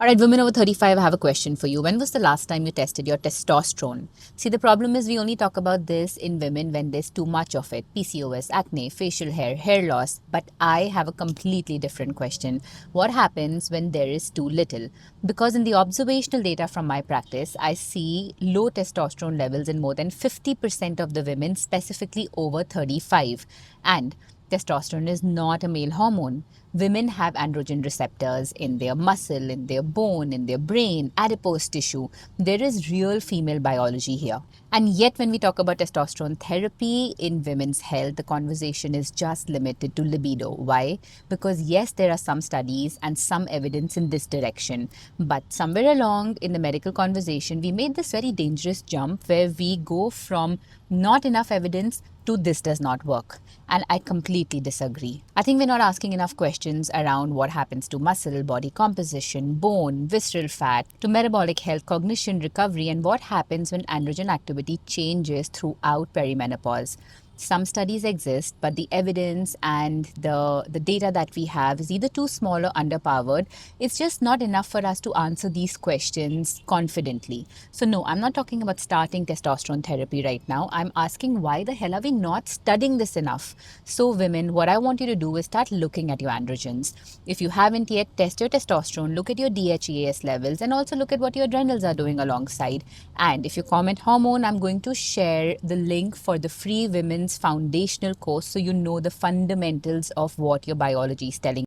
All right, women over 35, I have a question for you. When was the last time you tested your testosterone? See, the problem is we only talk about this in women when there's too much of it. PCOS, acne, facial hair, hair loss. But I have a completely different question. What happens when there is too little? Because in the observational data from my practice, I see low testosterone levels in more than 50% of the women, specifically over 35. And testosterone is not a male hormone. Women have androgen receptors in their muscle, in their bone, in their brain, adipose tissue. There is real female biology here. And yet, when we talk about testosterone therapy in women's health, the conversation is just limited to libido. Why? Because, yes, there are some studies and some evidence in this direction. But somewhere along in the medical conversation, we made this very dangerous jump where we go from not enough evidence to this does not work. And I completely disagree. I think we're not asking enough questions around what happens to muscle, body composition, bone, visceral fat, to metabolic health, cognition, recovery, and what happens when androgen activity changes throughout perimenopause. Some studies exist, but the evidence and the data that we have is either too small or underpowered. It's just not enough for us to answer these questions confidently. So no, I'm not talking about starting testosterone therapy right now. I'm asking why the hell are we not studying this enough? So women, what I want you to do is start looking at your androgens. If you haven't yet, test your testosterone, look at your DHEAS levels, and also look at what your adrenals are doing alongside. And if you comment hormone, I'm going to share the link for the free women's foundational course so you know the fundamentals of what your biology is telling